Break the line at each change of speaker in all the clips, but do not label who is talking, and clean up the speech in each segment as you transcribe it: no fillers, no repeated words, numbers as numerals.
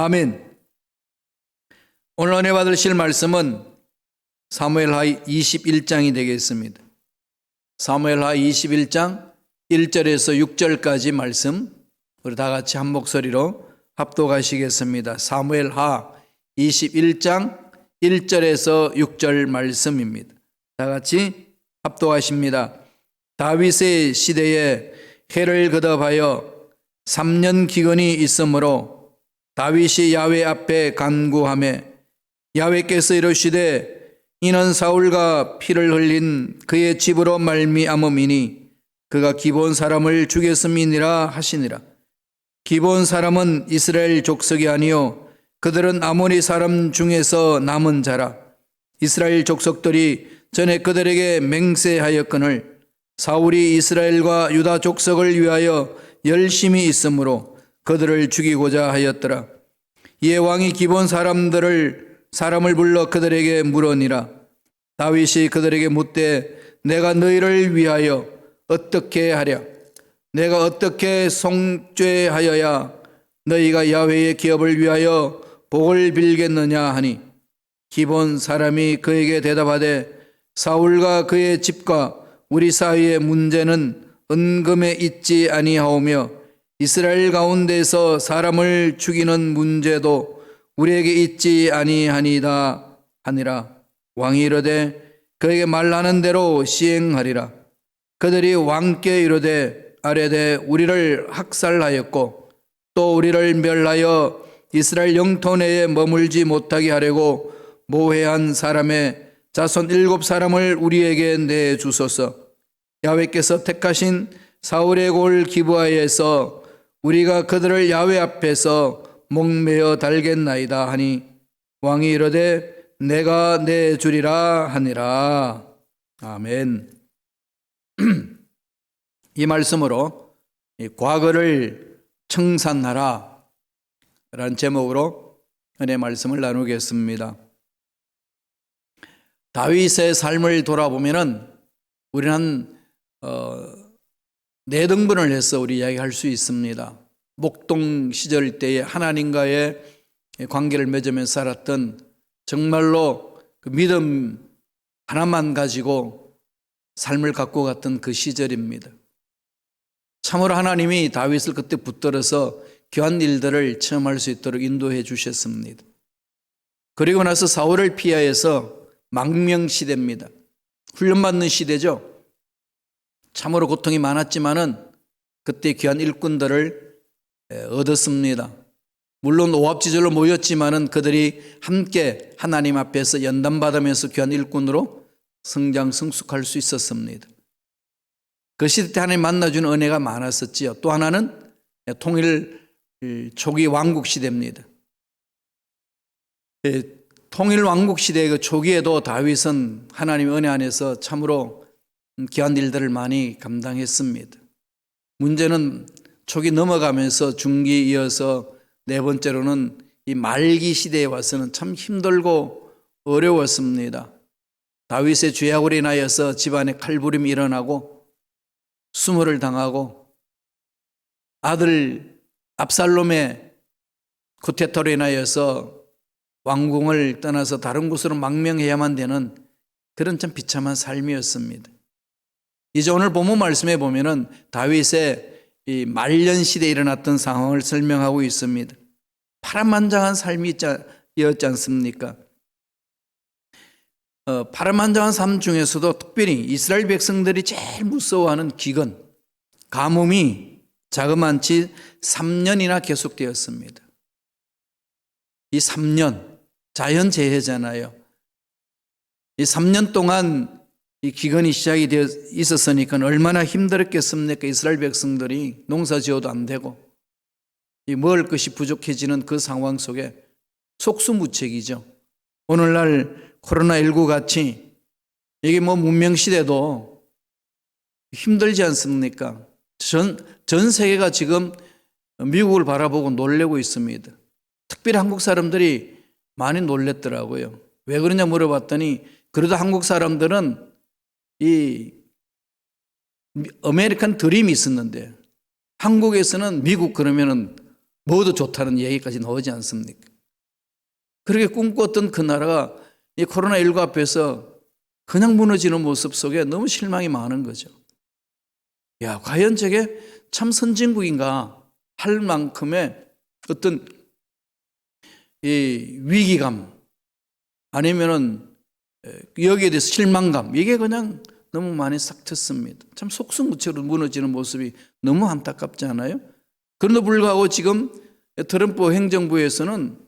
아멘. 오늘 은혜 받으실 말씀은 사무엘하 21장이 되겠습니다. 사무엘하 21장 1절에서 6절까지 말씀 우리 다 같이 한 목소리로 합독하시겠습니다. 사무엘하 21장 1절에서 6절 말씀입니다. 다 같이 합독하십니다. 다윗의 시대에 해를 거듭하여 3년 기근이 있으므로 다윗이 야훼 앞에 간구하매 야훼께서 이르시되 이는 사울과 피를 흘린 그의 집으로 말미암음이니 그가 기브온 사람을 죽였음이니라 하시니라. 기브온 사람은 이스라엘 족속이 아니요 그들은 아모리 사람 중에서 남은 자라. 이스라엘 족속들이 전에 그들에게 맹세하였거늘 사울이 이스라엘과 유다 족속을 위하여 열심히 있으므로 그들을 죽이고자 하였더라. 이에 왕이 기브온 사람을 불러 그들에게 물으니라. 다윗이 그들에게 묻되 내가 너희를 위하여 어떻게 하랴? 내가 어떻게 송죄하여야 너희가 야훼의 기업을 위하여 복을 빌겠느냐 하니 기브온 사람이 그에게 대답하되 사울과 그의 집과 우리 사이의 문제는 은금에 있지 아니하오며 이스라엘 가운데서 사람을 죽이는 문제도 우리에게 있지 아니하니이다 하니라. 왕이 이르되 그에게 말하는 대로 시행하리라. 그들이 왕께 이르되 아뢰되 우리를 학살하였고 또 우리를 멸하여 이스라엘 영토 내에 머물지 못하게 하려고 모해한 사람의 자손 7사람을 우리에게 내주소서. 야훼께서 택하신 사울의 골 기브아에서 우리가 그들을 야훼 앞에서 목매어 달겠나이다 하니 왕이 이르되 내가 내주리라 하니라. 아멘. 이 말씀으로 과거를 청산하라 라는 제목으로 은혜 말씀을 나누겠습니다. 다윗의 삶을 돌아보면은 우리는 네 등분을 해서 우리 이야기할 수 있습니다. 목동 시절 때에 하나님과의 관계를 맺으며 살았던 정말로 그 믿음 하나만 가지고 삶을 갖고 갔던 그 시절입니다. 참으로 하나님이 다윗을 그때 붙들어서 귀한 일들을 체험할 수 있도록 인도해 주셨습니다. 그리고 나서 사울을 피하여서 망명시대입니다. 훈련받는 시대죠. 참으로 고통이 많았지만은 그때 귀한 일꾼들을 얻었습니다. 물론 오합지졸로 모였지만은 그들이 함께 하나님 앞에서 연단받으면서 귀한 일꾼으로 성장 성숙할 수 있었습니다. 그 시대 때 하나님 만나주는 은혜가 많았었지요. 또 하나는 통일 초기 왕국 시대입니다. 통일 왕국 시대의 그 초기에도 다윗은 하나님의 은혜 안에서 참으로 귀한 일들을 많이 감당했습니다. 문제는 초기 넘어가면서 중기 이어서 네 번째로는 이 말기 시대에 와서는 참 힘들고 어려웠습니다. 다윗의 죄악으로 인하여서 집안에 칼부림이 일어나고 수모를 당하고 아들 압살롬의 쿠데타로 인하여서 왕궁을 떠나서 다른 곳으로 망명해야만 되는 그런 참 비참한 삶이었습니다. 이제 오늘 본문 말씀에 보면은 다윗의 이 말년 시대에 일어났던 상황을 설명하고 있습니다. 파란만장한 삶이었지 않습니까? 파란만장한 삶 중에서도 특별히 이스라엘 백성들이 제일 무서워하는 기근, 가뭄이 자그만치 3년이나 계속되었습니다. 이 3년, 자연재해잖아요. 이 3년 동안 이 기근이 시작이 되어 있었으니까 얼마나 힘들었겠습니까? 이스라엘 백성들이 농사 지어도 안 되고 이 먹을 것이 부족해지는 그 상황 속에 속수무책이죠. 오늘날 코로나19 같이 이게 뭐 문명시대도 힘들지 않습니까? 전 세계가 지금 미국을 바라보고 놀래고 있습니다. 특별히 한국 사람들이 많이 놀랬더라고요. 왜 그러냐 물어봤더니 그래도 한국 사람들은 이 아메리칸 드림이 있었는데 한국에서는 미국 그러면은 뭐도 좋다는 얘기까지 나오지 않습니까? 그렇게 꿈꿨던 그 나라가 이 코로나19 앞에서 그냥 무너지는 모습 속에 너무 실망이 많은 거죠. 야, 과연 저게 참 선진국인가 할 만큼의 어떤 이 위기감 아니면은 여기에 대해서 실망감, 이게 그냥 너무 많이 싹 텄습니다. 참 속수무책으로 무너지는 모습이 너무 안타깝지 않아요? 그럼에도 불구하고 지금 트럼프 행정부에서는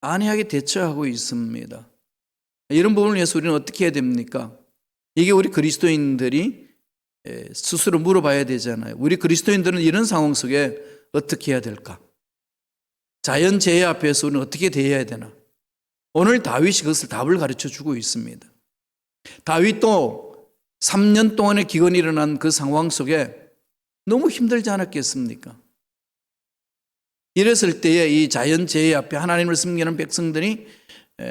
안이하게 대처하고 있습니다. 이런 부분을 위해서 우리는 어떻게 해야 됩니까? 이게 우리 그리스도인들이 스스로 물어봐야 되잖아요. 우리 그리스도인들은 이런 상황 속에 어떻게 해야 될까? 자연재해 앞에서 우리는 어떻게 대해야 되나? 오늘 다윗이 그것을 답을 가르쳐 주고 있습니다. 다윗도 3년 동안의 기근이 일어난 그 상황 속에 너무 힘들지 않았겠습니까? 이랬을 때에 이 자연재해 앞에 하나님을 섬기는 백성들이,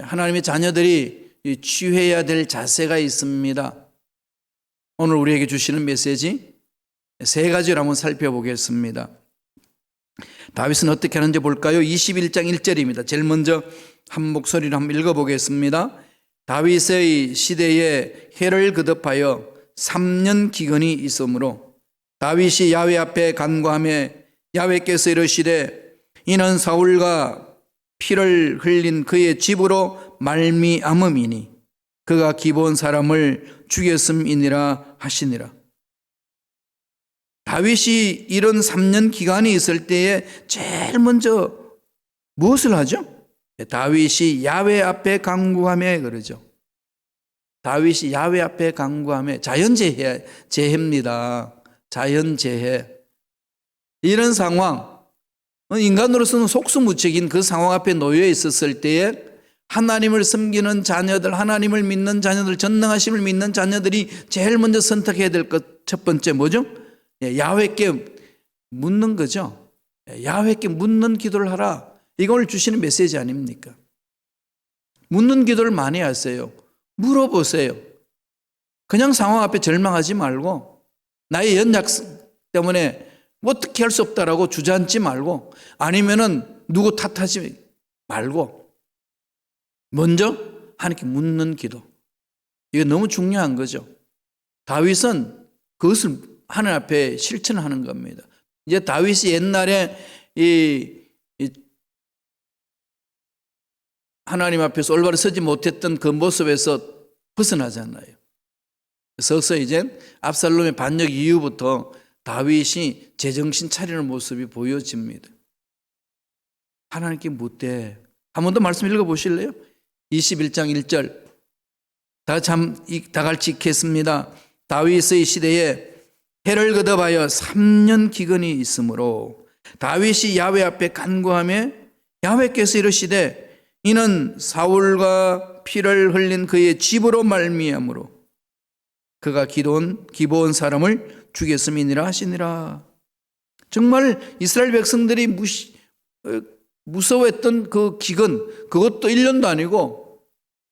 하나님의 자녀들이 취해야 될 자세가 있습니다. 오늘 우리에게 주시는 메시지 3가지를 한번 살펴보겠습니다. 다윗은 어떻게 하는지 볼까요? 21장 1절입니다. 제일 먼저 한 목소리로 한번 읽어보겠습니다. 다윗의 시대에 해를 거듭하여 3년 기근이 있으므로 다윗이 야훼 앞에 간구하며 야훼께서 이르시되 이는 사울과 피를 흘린 그의 집으로 말미암음이니 그가 기브온 사람을 죽였음이니라 하시니라. 다윗이 이런 3년 기간이 있을 때에 제일 먼저 무엇을 하죠? 다윗이 야훼 앞에 간구하며 그러죠. 다윗이 야훼 앞에 간구하며 자연재해입니다. 자연재해. 이런 상황, 인간으로서는 속수무책인 그 상황 앞에 놓여 있었을 때에 하나님을 섬기는 자녀들, 하나님을 믿는 자녀들, 전능하심을 믿는 자녀들이 제일 먼저 선택해야 될 것 첫 번째 뭐죠? 야훼께 묻는 거죠. 야훼께 묻는 기도를 하라. 이걸 주시는 메시지 아닙니까? 묻는 기도를 많이 하세요. 물어보세요. 그냥 상황 앞에 절망하지 말고 나의 연약 때문에 어떻게 할 수 없다라고 주저앉지 말고 아니면은 누구 탓하지 말고 먼저 하나님께 묻는 기도. 이게 너무 중요한 거죠. 다윗은 그것을 하나님 앞에 실천하는 겁니다. 이제 다윗이 옛날에 하나님 앞에서 올바로 서지 못했던 그 모습에서 벗어나잖아요. 서서 이제 압살롬의 반역 이후부터 다윗이 제정신 차리는 모습이 보여집니다. 하나님께 묻되 한 번 더 말씀 읽어보실래요? 21장 1절 다 같이 읽겠습니다. 다윗의 시대에 해를 거듭하여 3년 기근이 있으므로 다윗이 야훼 앞에 간구하며 야훼께서 이르시되 이는 사울과 피를 흘린 그의 집으로 말미암으로 그가 기브온 사람을 죽였음이니라 하시니라. 정말 이스라엘 백성들이 무서워했던 그 기근, 그것도 1년도 아니고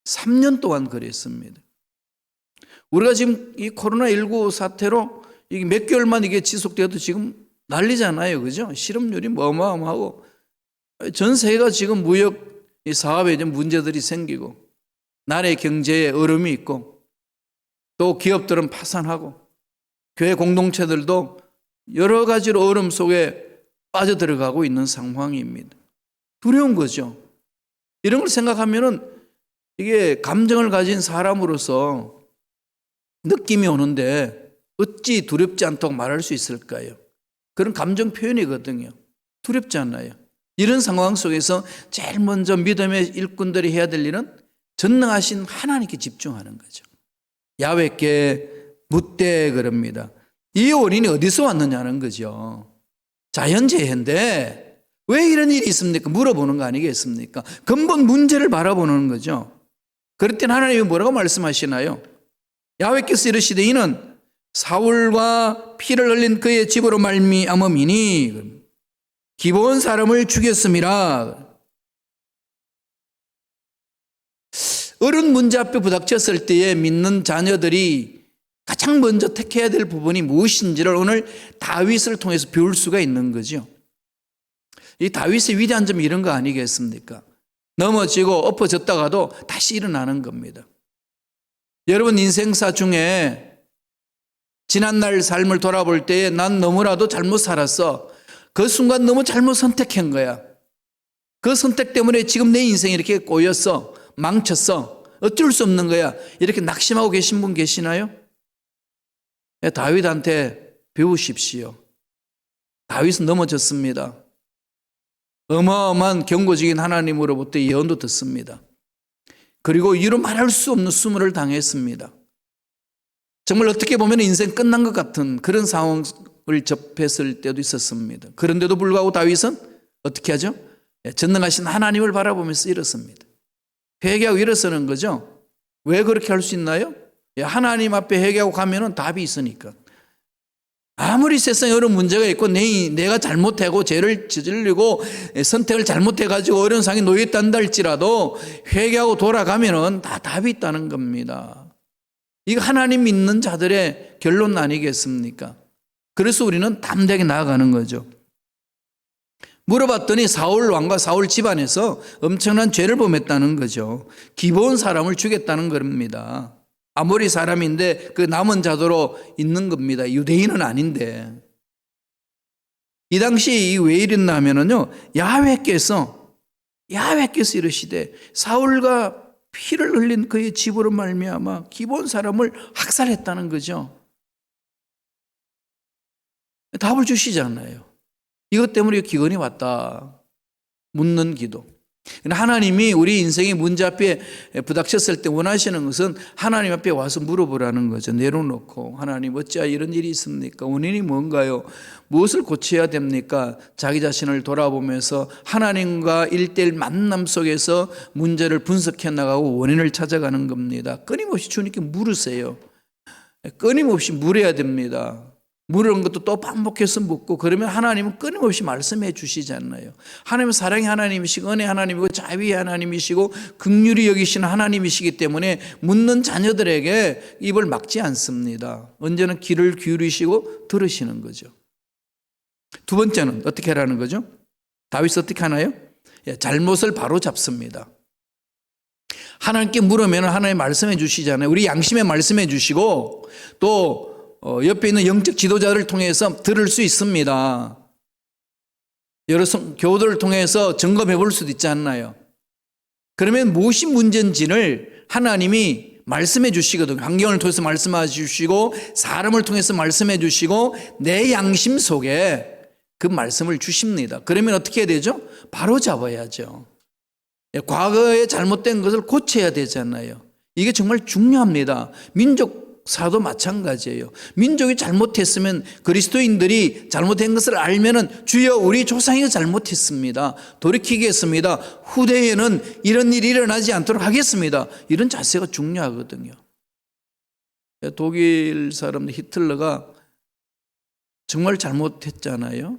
3년 동안 그랬습니다. 우리가 지금 이 코로나19 사태로 이게 몇 개월만 이게 지속되어도 지금 난리잖아요. 그죠? 실업률이 어마어마하고 전 세계가 지금 무역 사업에 문제들이 생기고 나라의 경제에 어려움이 있고 또 기업들은 파산하고 교회 공동체들도 여러 가지로 어려움 속에 빠져들어가고 있는 상황입니다. 두려운 거죠. 이런 걸 생각하면은 이게 감정을 가진 사람으로서 느낌이 오는데 어찌 두렵지 않다고 말할 수 있을까요? 그런 감정 표현이거든요. 두렵지 않아요. 이런 상황 속에서 제일 먼저 믿음의 일꾼들이 해야 될 일은 전능하신 하나님께 집중하는 거죠. 야훼께 묻되 그럽니다. 이 원인이 어디서 왔느냐는 거죠. 자연재해인데 왜 이런 일이 있습니까? 물어보는 거 아니겠습니까? 근본 문제를 바라보는 거죠. 그럴 땐 하나님이 뭐라고 말씀하시나요? 야훼께서 이르시되 이는 사울과 피를 흘린 그의 집으로 말미암음이니 기브온 사람을 죽였음이라. 어려운 문제 앞에 부닥쳤을 때에 믿는 자녀들이 가장 먼저 택해야 될 부분이 무엇인지를 오늘 다윗을 통해서 배울 수가 있는 거죠. 이 다윗의 위대한 점이 이런 거 아니겠습니까? 넘어지고 엎어졌다가도 다시 일어나는 겁니다. 여러분 인생사 중에 지난날 삶을 돌아볼 때에 난 너무나도 잘못 살았어. 그 순간 너무 잘못 선택한 거야. 그 선택 때문에 지금 내 인생이 이렇게 꼬였어. 망쳤어. 어쩔 수 없는 거야. 이렇게 낙심하고 계신 분 계시나요? 다윗한테 배우십시오. 다윗은 넘어졌습니다. 어마어마한 경고적인 하나님으로부터 예언도 듣습니다. 그리고 이루 말할 수 없는 수모를 당했습니다. 정말 어떻게 보면 인생 끝난 것 같은 그런 상황을 접했을 때도 있었습니다. 그런데도 불구하고 다윗은 어떻게 하죠? 전능하신 하나님을 바라보면서 일었습니다. 회개하고 일어서는 거죠. 왜 그렇게 할 수 있나요? 하나님 앞에 회개하고 가면은 답이 있으니까. 아무리 세상에 어려운 문제가 있고 내가 잘못하고 죄를 저지르고 선택을 잘못해가지고 어려운 상황에 놓여있단다 할지라도 회개하고 돌아가면은 다 답이 있다는 겁니다. 이거 하나님 믿는 자들의 결론 아니겠습니까? 그래서 우리는 담대하게 나아가는 거죠. 물어봤더니 사울 왕과 사울 집안에서 엄청난 죄를 범했다는 거죠. 기브온 사람을 죽였다는 겁니다. 아모리 사람인데 그 남은 자도로 있는 겁니다. 유대인은 아닌데. 이 당시 왜 이랬나 하면은요, 야훼께서 이르시되 사울과 피를 흘린 그의 집으로 말미암아 기브온 사람을 학살했다는 거죠. 답을 주시잖아요. 이것 때문에 기근이 왔다. 묻는 기도. 하나님이 우리 인생의 문제 앞에 부닥쳤을 때 원하시는 것은 하나님 앞에 와서 물어보라는 거죠. 내려놓고 하나님 어찌하여 이런 일이 있습니까? 원인이 뭔가요? 무엇을 고쳐야 됩니까? 자기 자신을 돌아보면서 하나님과 1:1 만남 속에서 문제를 분석해 나가고 원인을 찾아가는 겁니다. 끊임없이 주님께 물으세요. 끊임없이 물어야 됩니다. 물은 것도 또 반복해서 묻고 그러면 하나님은 끊임없이 말씀해 주시잖아요. 하나님은 사랑의 하나님이시고 은혜의 하나님이고 자비의 하나님이시고 긍휼히 여기시는 하나님이시기 때문에 묻는 자녀들에게 입을 막지 않습니다. 언제나 귀를 기울이시고 들으시는 거죠. 두 번째는 어떻게 하라는 거죠? 다윗이 어떻게 하나요? 잘못을 바로 잡습니다. 하나님께 물으면 하나님 말씀해 주시잖아요. 우리 양심에 말씀해 주시고 또 옆에 있는 영적 지도자를 통해서 들을 수 있습니다. 여러 교도를 통해서 점검해 볼 수도 있지 않나요? 그러면 무엇이 문제인지를 하나님이 말씀해 주시거든요. 환경을 통해서 말씀해 주시고 사람을 통해서 말씀해 주시고 내 양심 속에 그 말씀을 주십니다. 그러면 어떻게 해야 되죠? 바로 잡아야죠. 과거에 잘못된 것을 고쳐야 되잖아요. 이게 정말 중요합니다. 민족사도 마찬가지예요. 민족이 잘못했으면 그리스도인들이 잘못된 것을 알면은 주여 우리 조상이 잘못했습니다. 돌이키겠습니다. 후대에는 이런 일이 일어나지 않도록 하겠습니다. 이런 자세가 중요하거든요. 독일 사람 히틀러가 정말 잘못했잖아요.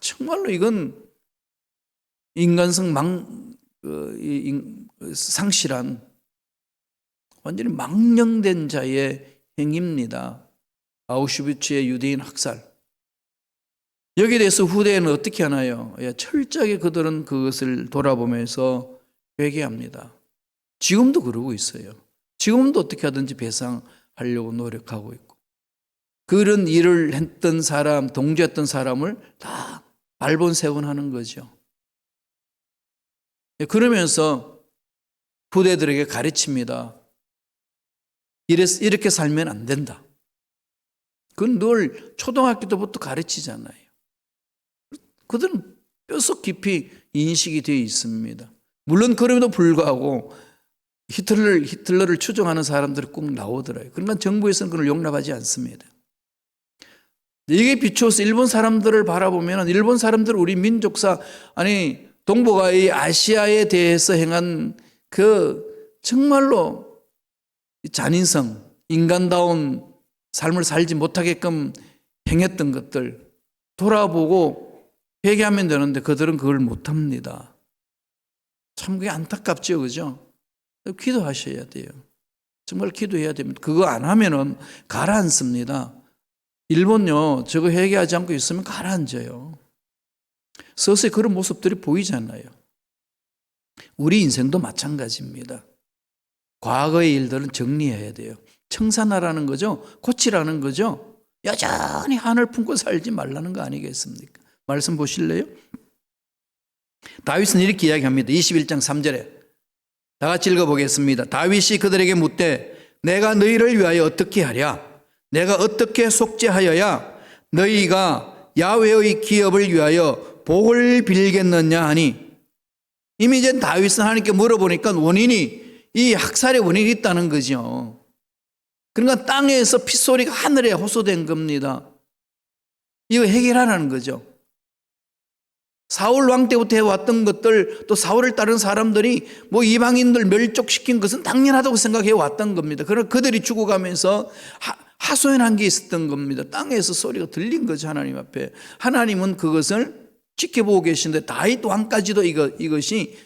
정말로 이건 인간성 상실한 완전히 망령된 자의 행위입니다. 아우슈비츠의 유대인 학살. 여기에 대해서 후대에는 어떻게 하나요? 철저하게 그들은 그것을 돌아보면서 회개합니다. 지금도 그러고 있어요. 지금도 어떻게 하든지 배상하려고 노력하고 있고. 그런 일을 했던 사람, 동조했던 사람을 다 발본세원하는 거죠. 그러면서 후대들에게 가르칩니다. 이렇게 살면 안 된다. 그건 늘 초등학교 때부터 가르치잖아요. 그들은 뼛속 깊이 인식이 되어 있습니다. 물론 그럼에도 불구하고 히틀러를 추종하는 사람들이 꼭 나오더라고요. 그러니까 정부에서는 그걸 용납하지 않습니다. 이게 비추어서 일본 사람들을 바라보면 일본 사람들 우리 민족사 동북아의 아시아에 대해서 행한 그 정말로 잔인성, 인간다운 삶을 살지 못하게끔 행했던 것들 돌아보고 회개하면 되는데 그들은 그걸 못합니다. 참 그게 안타깝죠, 그죠? 기도하셔야 돼요. 정말 기도해야 됩니다. 그거 안 하면은 가라앉습니다. 일본요, 저거 회개하지 않고 있으면 가라앉아요. 서서히 그런 모습들이 보이잖아요. 우리 인생도 마찬가지입니다. 과거의 일들은 정리해야 돼요. 청산하라는 거죠. 고치라는 거죠. 여전히 한을 품고 살지 말라는 거 아니겠습니까? 말씀 보실래요? 다윗은 이렇게 이야기합니다. 21장 3절에 다 같이 읽어보겠습니다. 다윗이 그들에게 묻되 내가 너희를 위하여 어떻게 하랴? 내가 어떻게 속죄하여야 너희가 야훼의 기업을 위하여 복을 빌겠느냐 하니, 이미 이제 다윗은 하나님께 물어보니까 원인이, 이 학살의 원인이 있다는 거죠. 그러니까 땅에서 핏소리가 하늘에 호소된 겁니다. 이거 해결하라는 거죠. 사울 왕 때부터 해왔던 것들, 또 사울을 따른 사람들이 뭐 이방인들 멸족시킨 것은 당연하다고 생각해 왔던 겁니다. 그러나 그들이 죽어가면서 하소연한 게 있었던 겁니다. 땅에서 소리가 들린 거죠, 하나님 앞에. 하나님은 그것을 지켜보고 계신데 다윗 왕까지도 이것이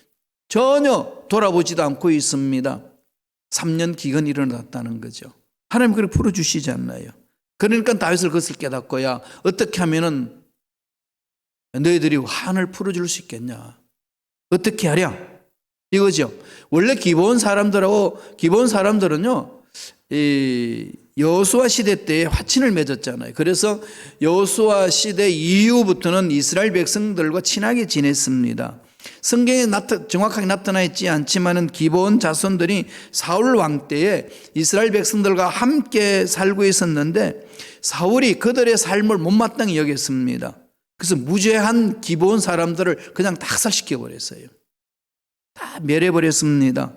전혀 돌아보지도 않고 있습니다. 3년 기근이 일어났다는 거죠. 하나님 그걸 풀어주시지 않나요? 그러니까 다윗을 그것을 깨닫고야 어떻게 하면은 너희들이 한을 풀어줄 수 있겠냐? 어떻게 하랴? 이거죠. 원래 기본 사람들은요, 이 여호수아 시대 때 화친을 맺었잖아요. 그래서 여호수아 시대 이후부터는 이스라엘 백성들과 친하게 지냈습니다. 성경에 정확하게 나타나 있지 않지만은 기본 자손들이 사울 왕 때에 이스라엘 백성들과 함께 살고 있었는데 사울이 그들의 삶을 못마땅히 여겼습니다. 그래서 무죄한 기본 사람들을 그냥 다 학살시켜 버렸어요. 다 멸해버렸습니다.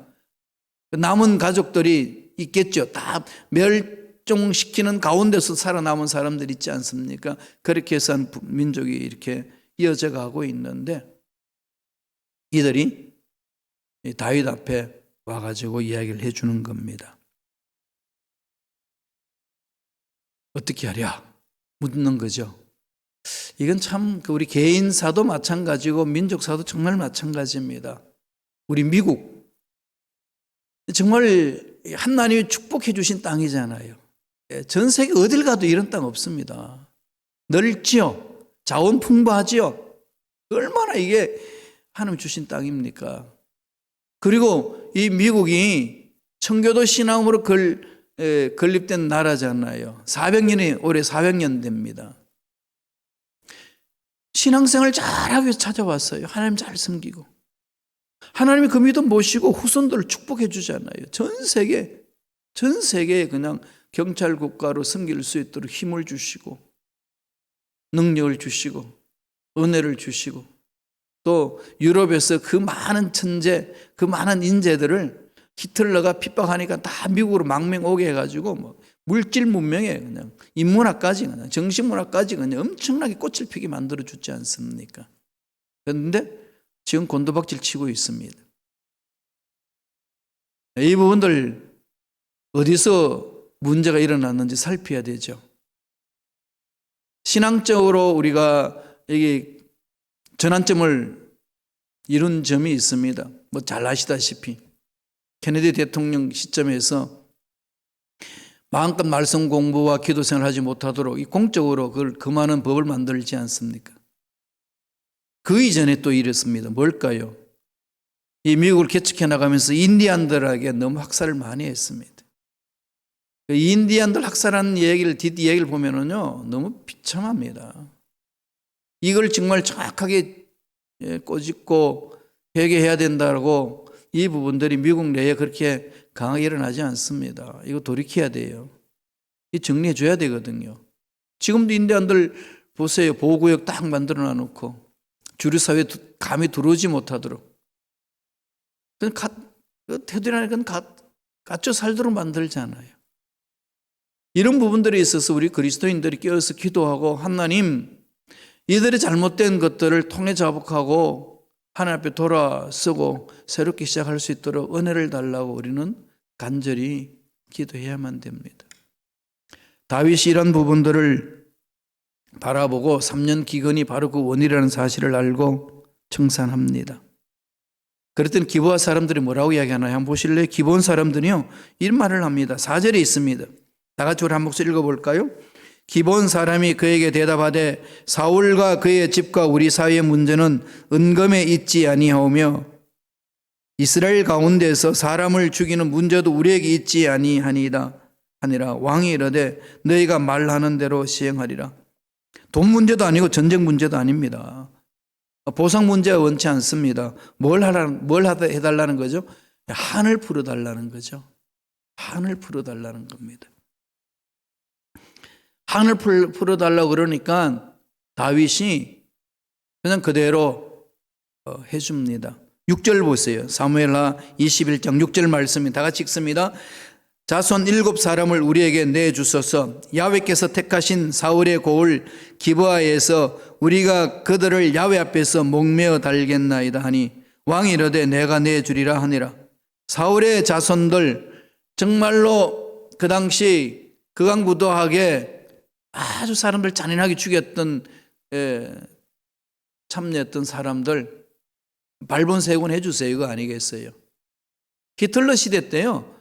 남은 가족들이 있겠죠. 다 멸종시키는 가운데서 살아남은 사람들 있지 않습니까? 그렇게 해서 민족이 이렇게 이어져 가고 있는데 이들이 다윗 앞에 와가지고 이야기를 해주는 겁니다. 어떻게 하랴? 묻는 거죠. 이건 참 우리 개인사도 마찬가지고 민족사도 정말 마찬가지입니다. 우리 미국 정말 하나님이 축복해 주신 땅이잖아요. 전 세계 어딜 가도 이런 땅 없습니다. 넓지요. 자원 풍부하지요. 얼마나 이게 하나님 주신 땅입니까? 그리고 이 미국이 청교도 신앙으로 건립된 나라잖아요. 400년이 올해 400년 됩니다. 신앙생활 잘하기 위해서 찾아왔어요. 하나님 잘 섬기고 하나님이 그 믿음 모시고 후손들을 축복해 주잖아요. 전 세계에 그냥 경찰 국가로 섬길 수 있도록 힘을 주시고 능력을 주시고 은혜를 주시고 또 유럽에서 그 많은 천재, 그 많은 인재들을 히틀러가 핍박하니까 다 미국으로 망명 오게 해가지고 뭐 물질 문명에 그냥 인문학까지 그냥 정신문학까지 그냥 엄청나게 꽃을 피게 만들어 주지 않습니까? 그런데 지금 곤두박질 치고 있습니다. 이 부분들 어디서 문제가 일어났는지 살펴야 되죠. 신앙적으로 우리가 이게 전환점을 이룬 점이 있습니다. 뭐 잘 아시다시피 케네디 대통령 시점에서 마음껏 말씀 공부와 기도 생활을 하지 못하도록 공적으로 그걸 금하는 법을 만들지 않습니까? 그 이전에 또 이랬습니다. 뭘까요? 이 미국을 개척해 나가면서 인디안들에게 너무 학살을 많이 했습니다. 그 인디안들 학살하는 뒷이야기를 보면은요, 너무 비참합니다. 이걸 정말 정확하게 꼬집고 회개해야 된다고 이 부분들이 미국 내에 그렇게 강하게 일어나지 않습니다. 이거 돌이켜야 돼요. 이 정리해 줘야 되거든요. 지금도 인디안들 보세요. 보호구역 딱 만들어 놔놓고 주류 사회에 감히 들어오지 못하도록. 테두리라는 건 갇혀 살도록 만들잖아요. 이런 부분들에 있어서 우리 그리스도인들이 깨어서 기도하고 하나님 이들의 잘못된 것들을 통해 자복하고 하나님 앞에 돌아서고 새롭게 시작할 수 있도록 은혜를 달라고 우리는 간절히 기도해야만 됩니다. 다윗이 이런 부분들을 바라보고 3년 기근이 바로 그 원인이라는 사실을 알고 청산합니다. 그랬더니 기브아 사람들이 뭐라고 이야기하나요? 한번 보실래요? 기브온 사람들이요 이런 말을 합니다. 4절에 있습니다. 다 같이 우리 한 목소리 읽어볼까요? 기브온 사람이 그에게 대답하되 사울과 그의 집과 우리 사회의 문제는 은검에 있지 아니하오며 이스라엘 가운데서 사람을 죽이는 문제도 우리에게 있지 아니하니이다 하니라. 왕이 이르되 너희가 말하는 대로 시행하리라. 돈 문제도 아니고 전쟁 문제도 아닙니다. 보상 문제가 원치 않습니다. 뭘 해달라는 거죠? 한을 풀어달라는 거죠. 한을 풀어달라는 겁니다. 한을 풀어달라고 그러니까 다윗이 그냥 그대로 해줍니다. 6절 보세요. 사무엘하 21장 6절 말씀이 다 같이 읽습니다. 자손 7사람을 우리에게 내주소서. 야훼께서 택하신 사울의 고을 기브아에서 우리가 그들을 야훼 앞에서 목매어 달겠나이다 하니 왕이 이르되 내가 내주리라 하니라. 사울의 자손들 정말로 그 당시 극악무도하게 아주 사람들 잔인하게 죽였던 참여했던 사람들 발본세곤 해주세요. 이거 아니겠어요? 히틀러 시대 때요.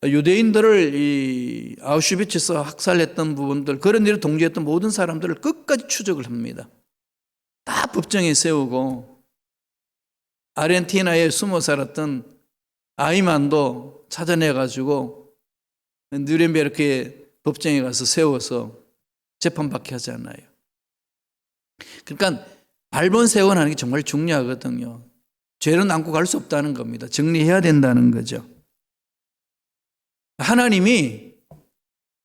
유대인들을 이 아우슈비츠에서 학살했던 부분들, 그런 일을 동조했던 모든 사람들을 끝까지 추적을 합니다. 다 법정에 세우고 아르헨티나에 숨어 살았던 아이만도 찾아내가지고 뉴렌베르크의 법정에 가서 세워서 재판받게 하잖아요. 그러니까 발본세곤하는 게 정말 중요하거든요. 죄는 안고 갈 수 없다는 겁니다. 정리해야 된다는 거죠. 하나님이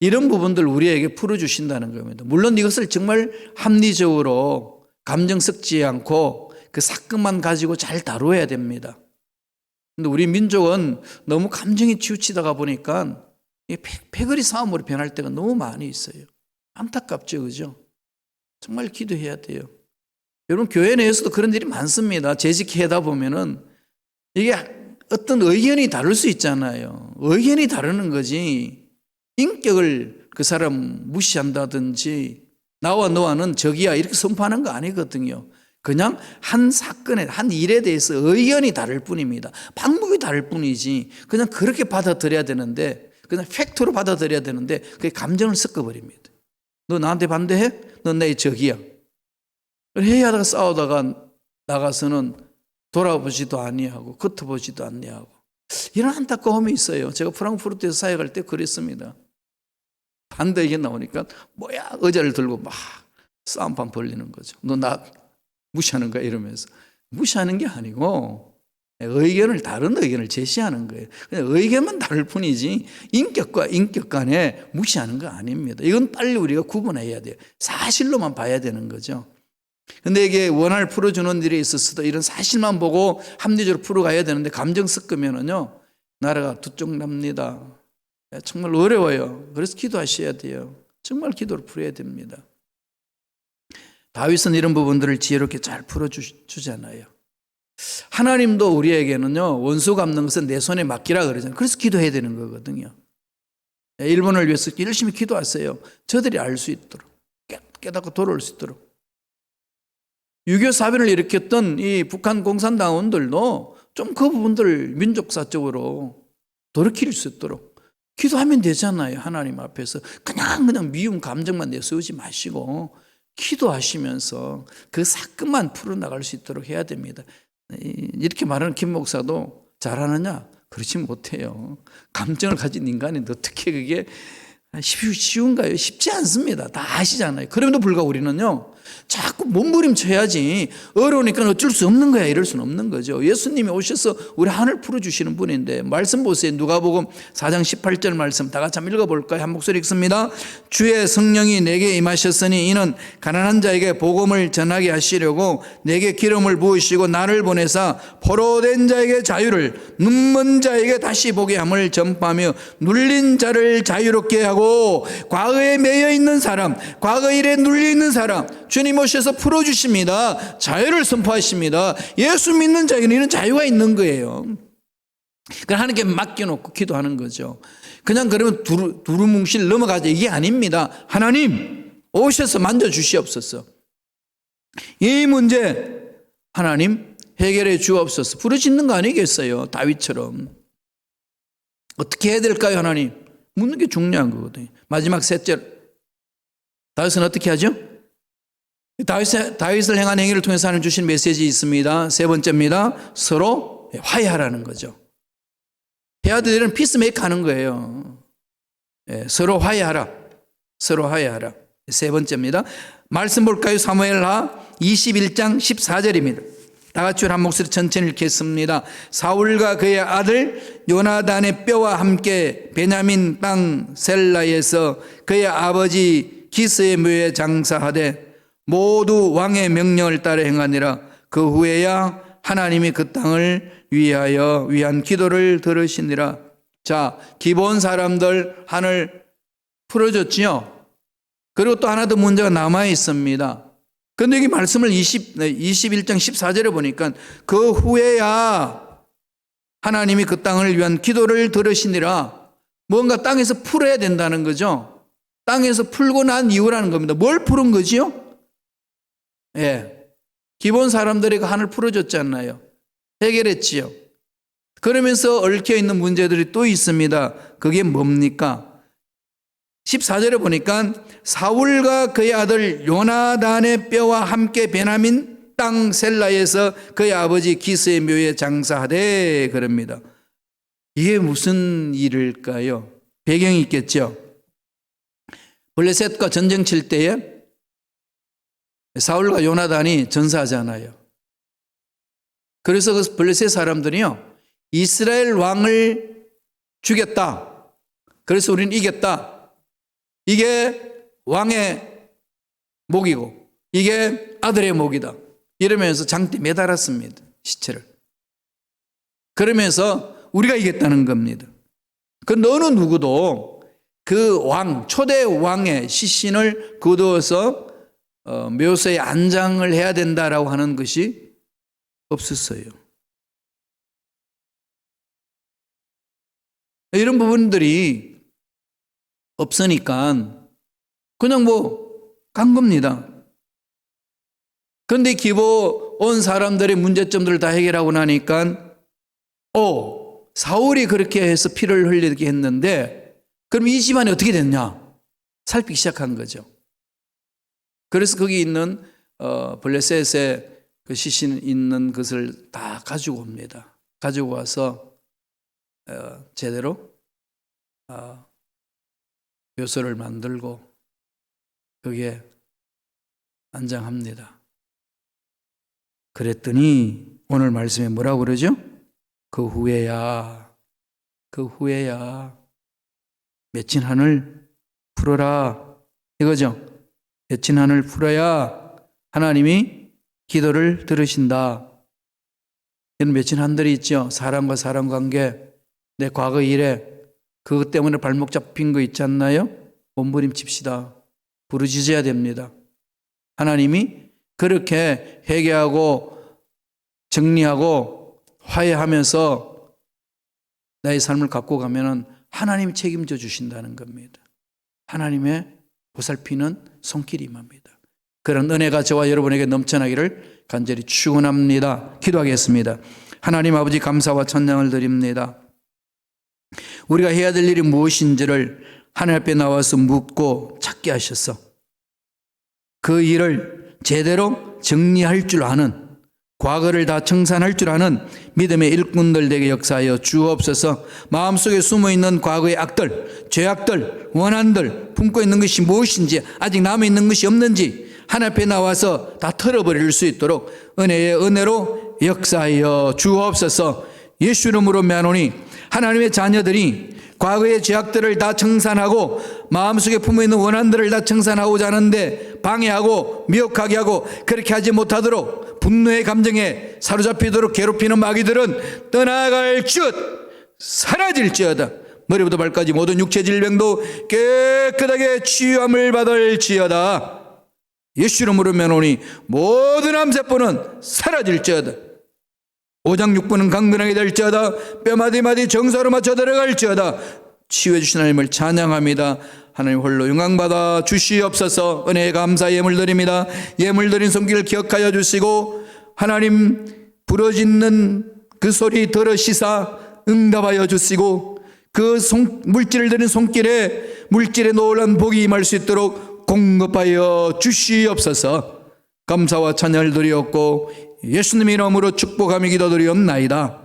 이런 부분들 우리에게 풀어주신다는 겁니다. 물론 이것을 정말 합리적으로 감정 섞지 않고 그 사건만 가지고 잘 다루어야 됩니다. 근데 우리 민족은 너무 감정이 치우치다가 보니까 패거리 싸움으로 변할 때가 너무 많이 있어요. 안타깝죠, 그죠? 정말 기도해야 돼요. 여러분, 교회 내에서도 그런 일이 많습니다. 재직하다 보면은 이게 어떤 의견이 다를 수 있잖아요. 의견이 다르는 거지. 인격을 그 사람 무시한다든지 나와 너와는 적이야 이렇게 선포하는 거 아니거든요. 그냥 한 사건에 한 일에 대해서 의견이 다를 뿐입니다. 방법이 다를 뿐이지 그냥 그렇게 받아들여야 되는데 그냥 팩트로 받아들여야 되는데 그게 감정을 섞어버립니다. 너 나한테 반대해? 넌 내 적이야. 회의하다가 싸우다가 나가서는 돌아보지도 아니하고 겉어보지도 아니하고 이런 안타까움이 있어요. 제가 프랑크푸르트에서 사역할 때 그랬습니다. 반대 의견 나오니까 뭐야 의자를 들고 막 싸움판 벌리는 거죠. 너 나 무시하는 거야 이러면서. 무시하는 게 아니고 다른 의견을 제시하는 거예요. 그냥 의견만 다를 뿐이지 인격과 인격 간에 무시하는 거 아닙니다. 이건 빨리 우리가 구분해야 돼요. 사실로만 봐야 되는 거죠. 근데 이게 원한을 풀어주는 일이 있었어도 이런 사실만 보고 합리적으로 풀어가야 되는데 감정 섞으면은요 나라가 두쪽납니다. 정말 어려워요. 그래서 기도하셔야 돼요. 정말 기도를 풀어야 됩니다. 다윗은 이런 부분들을 지혜롭게 잘 풀어주잖아요. 하나님도 우리에게는요 원수 갚는 것은 내 손에 맡기라 그러잖아요. 그래서 기도해야 되는 거거든요. 일본을 위해서 열심히 기도하세요. 저들이 알 수 있도록 깨닫고 돌아올 수 있도록. 6.25 사변을 일으켰던 이 북한 공산당원들도 좀 그 부분들 민족사적으로 돌이킬 수 있도록 기도하면 되잖아요. 하나님 앞에서 그냥 미움 감정만 내세우지 마시고 기도하시면서 그 사건만 풀어나갈 수 있도록 해야 됩니다. 이렇게 말하는 김 목사도 잘하느냐? 그렇지 못해요. 감정을 가진 인간이 어떻게 그게 쉬운가요? 쉽지 않습니다. 다 아시잖아요. 그럼에도 불구하고 우리는요 자꾸 몸부림쳐야지 어려우니까 어쩔 수 없는 거야 이럴 수는 없는 거죠. 예수님이 오셔서 우리 한을 풀어주시는 분인데 말씀 보세요. 누가복음 4장 18절 말씀 다 같이 한번 읽어볼까요? 한 목소리 읽습니다. 주의 성령이 내게 임하셨으니 이는 가난한 자에게 복음을 전하게 하시려고 내게 기름을 부으시고 나를 보내사 포로된 자에게 자유를 눈먼 자에게 다시 보게 함을 전파하며 눌린 자를 자유롭게 하고 과거에 매여 있는 사람 과거 일에 눌려 있는 사람 주님 오셔서 풀어주십니다. 자유를 선포하십니다. 예수 믿는 자에게는 이런 자유가 있는 거예요. 그냥 하나님께 맡겨놓고 기도하는 거죠. 그냥 그러면 두루뭉실 넘어가자 이게 아닙니다. 하나님 오셔서 만져주시옵소서. 이 문제 하나님 해결해 주옵소서. 부르짖는 거 아니겠어요? 다윗처럼. 어떻게 해야 될까요 하나님? 묻는 게 중요한 거거든요. 마지막 셋째 다윗은 어떻게 하죠? 다윗을 행한 행위를 통해서 하나님 주신 메시지 있습니다. 세 번째입니다. 서로 화해하라는 거죠. 해야들은 피스메이크 하는 거예요. 서로 화해하라. 서로 화해하라. 세 번째입니다. 말씀 볼까요? 사무엘하 21장 14절입니다. 다 같이 한 목소리 천천히 읽겠습니다. 사울과 그의 아들 요나단의 뼈와 함께 베냐민 땅 셀라에서 그의 아버지 기스의 묘에 장사하되 모두 왕의 명령을 따라 행하니라. 그 후에야 하나님이 그 땅을 위한 기도를 들으시니라. 자, 기본 사람들 하늘 풀어줬지요. 그리고 또 하나 더 문제가 남아 있습니다. 그런데 여기 말씀을 21장 14절에 보니까 그 후에야 하나님이 그 땅을 위한 기도를 들으시니라. 뭔가 땅에서 풀어야 된다는 거죠. 땅에서 풀고 난 이유라는 겁니다. 뭘 푸른 거지요? 기본 사람들이 그 하늘 풀어줬잖아요. 해결했지요. 그러면서 얽혀있는 문제들이 또 있습니다. 그게 뭡니까? 14절에 보니까 사울과 그의 아들 요나단의 뼈와 함께 베냐민 땅 셀라에서 그의 아버지 기스의 묘에 장사하되 그럽니다. 이게 무슨 일일까요? 배경이 있겠죠. 블레셋과 전쟁 칠 때에 사울과 요나단이 전사하잖아요. 그래서 그 블레셋 사람들이요, 이스라엘 왕을 죽였다. 그래서 우리는 이겼다. 이게 왕의 목이고 이게 아들의 목이다. 이러면서 장대 매달았습니다. 시체를. 그러면서 우리가 이겼다는 겁니다. 그런데 어느 누구도 그 왕, 초대 왕의 시신을 거두어서 묘소에 안장을 해야 된다라고 하는 것이 없었어요. 이런 부분들이 없으니까 그냥 간 겁니다. 그런데 기보 온 사람들의 문제점들을 다 해결하고 나니까 사울이 그렇게 해서 피를 흘리게 했는데 그럼 이 집안이 어떻게 됐냐? 살피기 시작한 거죠. 그래서 거기 있는 블레셋의 그 시신 있는 것을 다 가지고 옵니다. 가지고 와서 제대로 묘소를 만들고 거기에 안장합니다. 그랬더니 오늘 말씀에 뭐라고 그러죠? 그 후에야 맺힌 한을 풀어라 이거죠. 맺힌 한을 풀어야 하나님이 기도를 들으신다. 이런 맺힌 한들이 있죠. 사람과 사람 관계, 내 과거 일에 그것 때문에 발목 잡힌 거 있지 않나요? 몸부림칩시다. 부르짖어야 됩니다. 하나님이 그렇게 회개하고 정리하고 화해하면서 나의 삶을 갖고 가면은 하나님이 책임져 주신다는 겁니다. 하나님의 보살피는 손길이 임합니다. 그런 은혜가 저와 여러분에게 넘쳐나기를 간절히 축원합니다. 기도하겠습니다. 하나님 아버지 감사와 찬양을 드립니다. 우리가 해야 될 일이 무엇인지를 하나님 앞에 나와서 묻고 찾게 하셔서 그 일을 제대로 정리할 줄 아는, 과거를 다 청산할 줄 아는 믿음의 일꾼들 되게 역사하여 주옵소서. 마음속에 숨어있는 과거의 악들, 죄악들, 원한들, 품고 있는 것이 무엇인지, 아직 남아있는 것이 없는지 하나님 앞에 나와서 다 털어버릴 수 있도록 은혜의 은혜로 역사하여 주옵소서. 예수 이름으로 명하노니 하나님의 자녀들이 과거의 죄악들을 다 청산하고 마음속에 품어있는 원한들을 다 청산하고자 하는데 방해하고 미혹하게 하고 그렇게 하지 못하도록 분노의 감정에 사로잡히도록 괴롭히는 마귀들은 떠나갈지어다, 사라질지어다. 머리부터 발까지 모든 육체 질병도 깨끗하게 치유함을 받을지어다. 예수 이름으로 명하노니 모든 암세포는 사라질지어다. 오장육부는 강건하게 될지어다. 뼈마디마디 정사로 맞춰 들어갈지어다. 치유해 주신 하나님을 찬양합니다. 하나님 홀로 영광받아 주시옵소서. 은혜에 감사 예물 드립니다. 예물 드린 손길을 기억하여 주시고 하나님 부러지는 그 소리 들으시사 응답하여 주시고 그 물질을 드린 손길에 물질에 놀란 복이 임할 수 있도록 공급하여 주시옵소서. 감사와 찬양을 드리옵고 예수님 이름으로 축복하며 기도드리옵나이다.